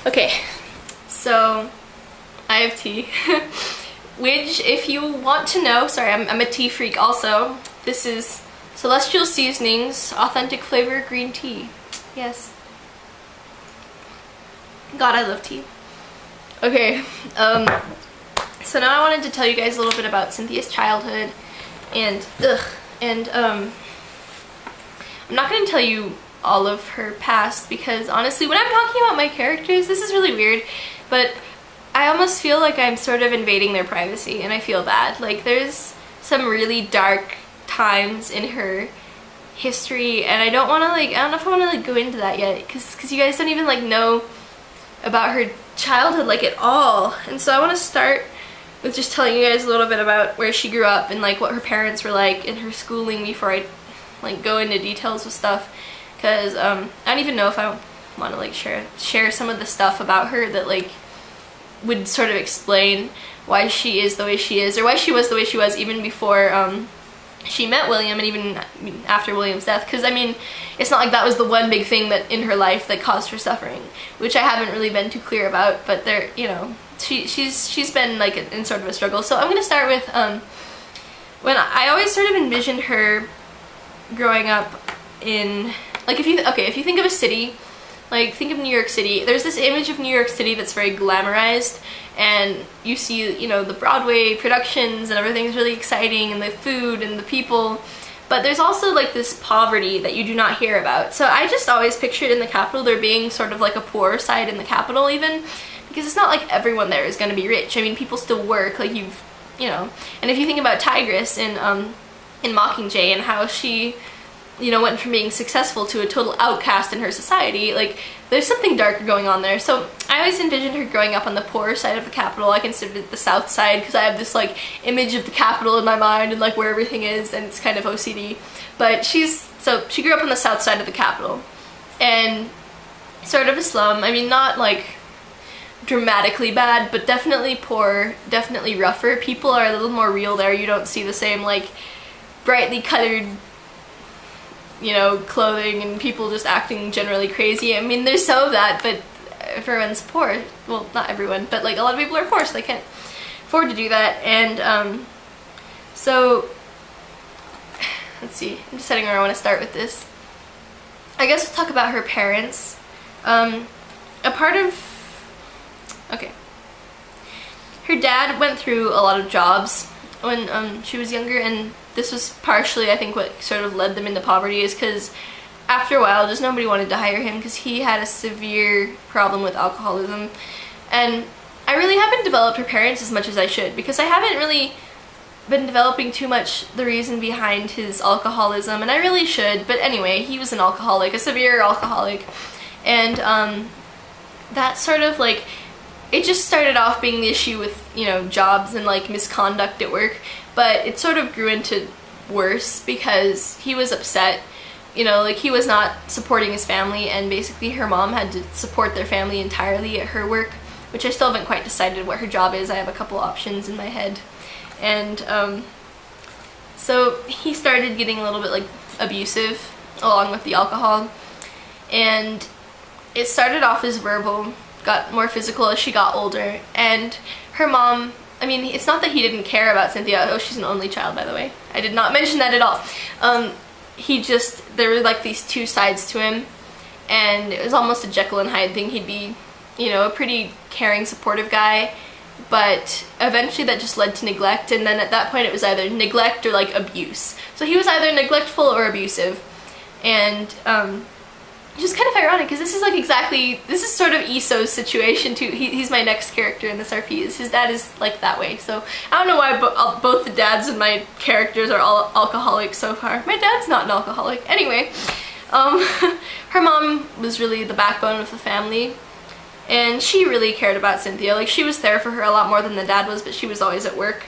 Okay, so I have tea, which if you want to know, sorry, I'm a tea freak also. This is Celestial Seasonings Authentic Flavor Green Tea. Yes. God, I love tea. Okay, so now I wanted to tell you guys a little bit about Cynthia's childhood, and I'm not going to tell you all of her past because honestly when I'm talking about my characters, this is really weird, but I almost feel like I'm sort of invading their privacy and I feel bad. Like there's some really dark times in her history and I don't know if I want to go into that yet because you guys don't even know about her childhood at all. And so I want to start with just telling you guys a little bit about where she grew up and what her parents were like in her schooling before I go into details with stuff, because I don't even know if I want to share some of the stuff about her that would sort of explain why she is the way she is, or why she was the way she was even before she met William and even after William's death, because it's not like that was the one big thing that in her life that caused her suffering, which I haven't really been too clear about, but there, she's been in sort of a struggle. So I'm gonna start with when I always sort of envisioned her growing up in if you think of a city, think of New York City. There's this image of New York City that's very glamorized, and you see the Broadway productions and everything's really exciting and the food and the people, but there's also this poverty that you do not hear about. So I just always pictured in the capital there being sort of a poor side in the capital, even because it's not like everyone there is going to be rich. People still work, and if you think about Tigress in Mockingjay and how she went from being successful to a total outcast in her society, there's something darker going on there. So I always envisioned her growing up on the poorer side of the capital. I considered it the south side because I have this image of the capital in my mind and where everything is, and it's kind of OCD. But she grew up on the south side of the capital and sort of a slum. Not dramatically bad, but definitely poor, definitely rougher. People are a little more real there. You don't see the same brightly colored clothing and people just acting generally crazy. There's some of that, but everyone's poor. Well, not everyone, but a lot of people are poor, so they can't afford to do that. And so let's see, I'm deciding where I want to start with this. I guess we'll talk about her parents. Her dad went through a lot of jobs when she was younger, and this was partially, I think, what sort of led them into poverty, is because after a while just nobody wanted to hire him because he had a severe problem with alcoholism. And I really haven't developed her parents as much as I should, because I haven't really been developing too much the reason behind his alcoholism, and I really should. But anyway, he was an alcoholic, a severe alcoholic, and that sort of it just started off being the issue with jobs and misconduct at work, but it sort of grew into worse because he was upset. He was not supporting his family, and basically her mom had to support their family entirely at her work, which I still haven't quite decided what her job is. I have a couple options in my head. And so he started getting a little bit abusive along with the alcohol, and it started off as verbal, got more physical as she got older. And her mom, it's not that he didn't care about Cynthia. Oh, she's an only child, by the way. I did not mention that at all. There were these two sides to him, and it was almost a Jekyll and Hyde thing. He'd be, a pretty caring, supportive guy, but eventually that just led to neglect, and then at that point it was either neglect or abuse. So he was either neglectful or abusive, and which is kind of ironic because this is sort of Iso's situation too. He's my next character in this RP. His dad is that way. So I don't know why both the dads in my characters are all alcoholics so far. My dad's not an alcoholic. Anyway, her mom was really the backbone of the family, and she really cared about Cynthia. She was there for her a lot more than the dad was, but she was always at work.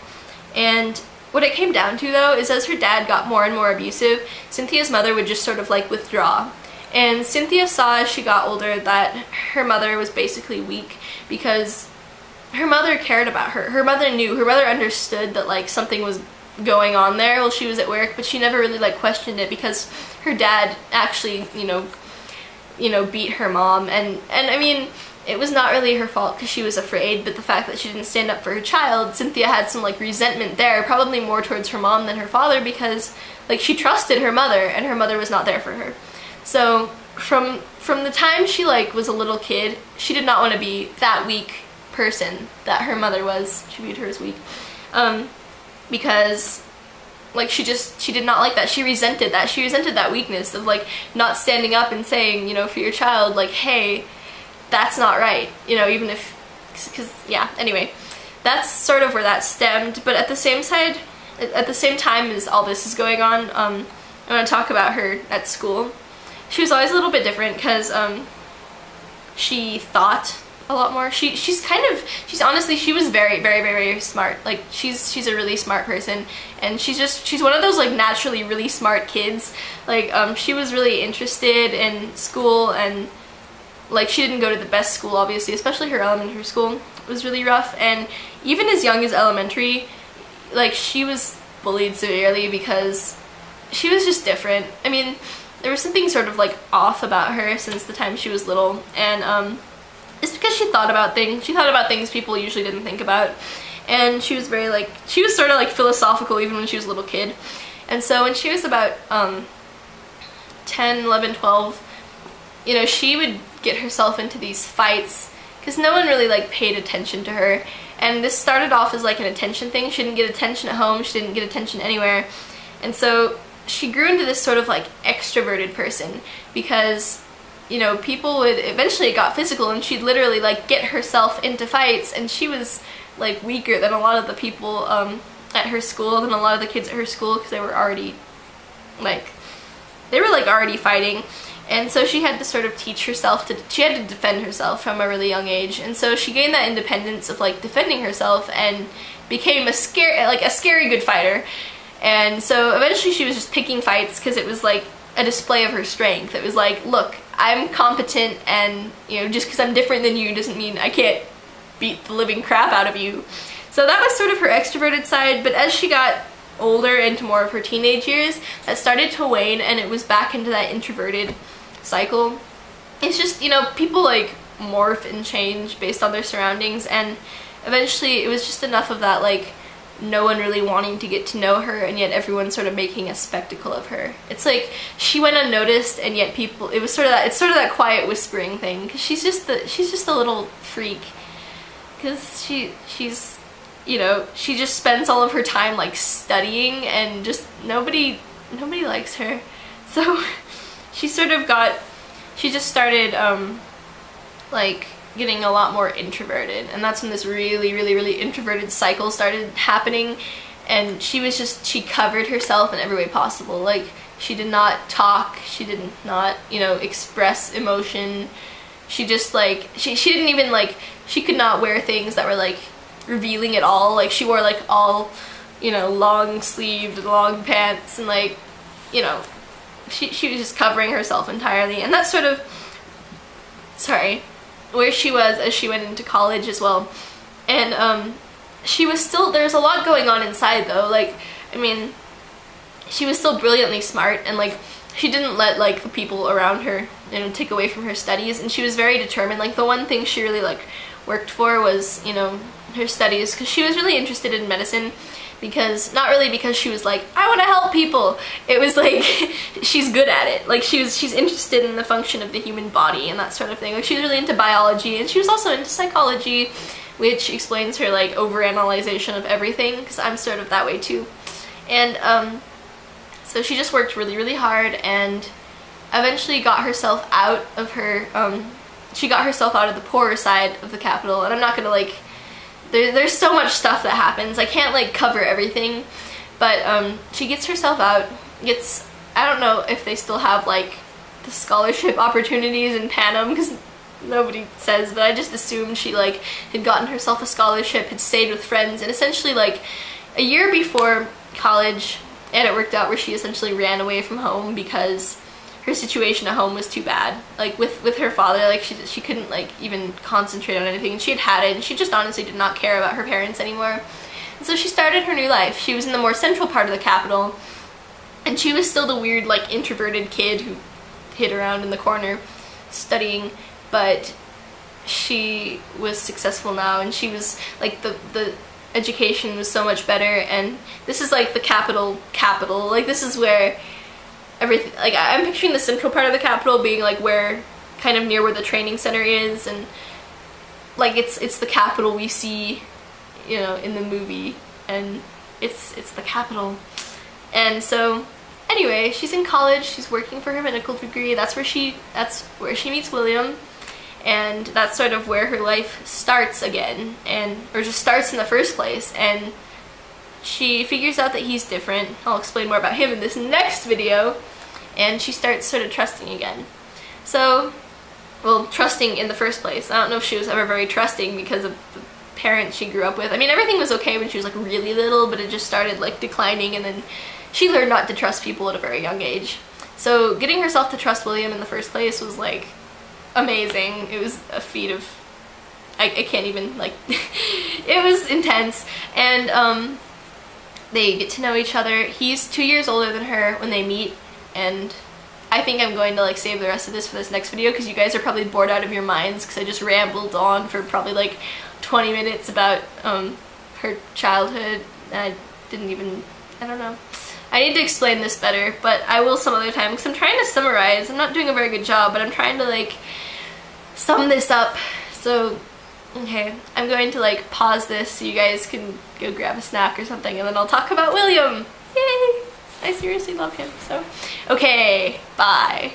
And what it came down to though is as her dad got more and more abusive, Cynthia's mother would just sort of withdraw. And Cynthia saw as she got older that her mother was basically weak because her mother cared about her. Her mother knew, her mother understood that something was going on there while she was at work, but she never really questioned it because her dad actually, beat her mom. And it was not really her fault because she was afraid, but the fact that she didn't stand up for her child, Cynthia had some like resentment there, probably more towards her mom than her father, because like she trusted her mother and her mother was not there for her. So from the time she like was a little kid, she did not want to be that weak person that her mother was. She viewed her as weak, because like she did not like that. She resented that weakness of like not standing up and saying, you know, for your child, like, hey, that's not right, you know, even if, because yeah, anyway, that's sort of where that stemmed. But at the same time as all this is going on, I want to talk about her at school. She was always a little bit different because she thought a lot more. She's honestly, she was very, very, very, very smart. Like she's a really smart person, and she's one of those like naturally really smart kids. Like she was really interested in school, and like she didn't go to the best school, obviously, especially her elementary school was really rough. And even as young as elementary, like she was bullied severely because she was just different. I mean, there was something sort of like off about her since the time she was little, and it's because she thought about things people usually didn't think about. And she was very like, she was sort of like philosophical even when she was a little kid. And so when she was about 10, 11, 12, you know, she would get herself into these fights because no one really like paid attention to her. And this started off as like an attention thing. She didn't get attention at home, she didn't get attention anywhere. And so she grew into this sort of like extroverted person because, you know, people would eventually, it got physical, and she'd literally like get herself into fights, and she was like weaker than a lot of the people at her school, than a lot of the kids at her school, because they were already already fighting. And so she had to sort of teach herself she had to defend herself from a really young age. And so she gained that independence of like defending herself and became a scary good fighter. And so eventually she was just picking fights because it was like a display of her strength. It was like, look, I'm competent, and you know, just because I'm different than you doesn't mean I can't beat the living crap out of you. So that was sort of her extroverted side. But as she got older, into more of her teenage years, that started to wane, and it was back into that introverted cycle. It's just, you know, people like morph and change based on their surroundings, and eventually it was just enough of that like no one really wanting to get to know her, and yet everyone sort of making a spectacle of her. It's like she went unnoticed, and yet people, it's sort of that quiet whispering thing, because she's just a little freak, because she's you know, she just spends all of her time like studying, and just nobody likes her. So she just started like getting a lot more introverted, and that's when this really, really, really introverted cycle started happening. And she covered herself in every way possible. Like she did not talk, she did not, you know, express emotion. She just like she didn't even like, she could not wear things that were like revealing at all. Like she wore like all, you know, long sleeved, long pants, and like, you know, she was just covering herself entirely. And that's sort of, where she was as she went into college as well. And she was still, there's a lot going on inside though. Like, I mean, she was still brilliantly smart, and like she didn't let like the people around her, you know, take away from her studies. And she was very determined. Like the one thing she really like worked for was, you know, her studies, because she was really interested in medicine. Because not really because she was like, I want to help people. It was like she's good at it. Like she's interested in the function of the human body and that sort of thing. Like she was really into biology, and she was also into psychology, which explains her like overanalyzation of everything, because I'm sort of that way too. And so she just worked really, really hard, and eventually got herself out of her she got herself out of the poorer side of the capital. And I'm not gonna like, there's so much stuff that happens, I can't like cover everything, but she gets herself out, I don't know if they still have like the scholarship opportunities in Panem, because nobody says, but I just assumed she like had gotten herself a scholarship, had stayed with friends, and essentially like a year before college, and it worked out where she essentially ran away from home because her situation at home was too bad. Like with her father, like she couldn't like even concentrate on anything, and she had it, and she just honestly did not care about her parents anymore. And so she started her new life. She was in the more central part of the capital, and she was still the weird like introverted kid who hid around in the corner studying, but she was successful now, and she was like the education was so much better, and this is like the capital, like this is where everything, like I'm picturing the central part of the capital being like where, kind of near where the training center is, and like it's the capital we see, you know, in the movie, and it's the capital. And so anyway, she's in college, she's working for her medical degree, that's where she meets William, and that's sort of where her life starts again, or just starts in the first place, and she figures out that he's different. I'll explain more about him in this next video, and she starts sort of trusting again. So, well, trusting in the first place. I don't know if she was ever very trusting because of the parents she grew up with. I mean, everything was okay when she was like really little, but it just started like declining, and then she learned not to trust people at a very young age. So getting herself to trust William in the first place was like amazing. It was a feat of, I can't even, like, it was intense. And they get to know each other. He's 2 years older than her when they meet, and I think I'm going to like save the rest of this for this next video because you guys are probably bored out of your minds because I just rambled on for probably like 20 minutes about her childhood, and I didn't even, I don't know. I need to explain this better, but I will some other time because I'm trying to summarize. I'm not doing a very good job, but I'm trying to like sum this up. So, okay, I'm going to like pause this so you guys can go grab a snack or something, and then I'll talk about William. Yay! I seriously love him, so. Okay, bye.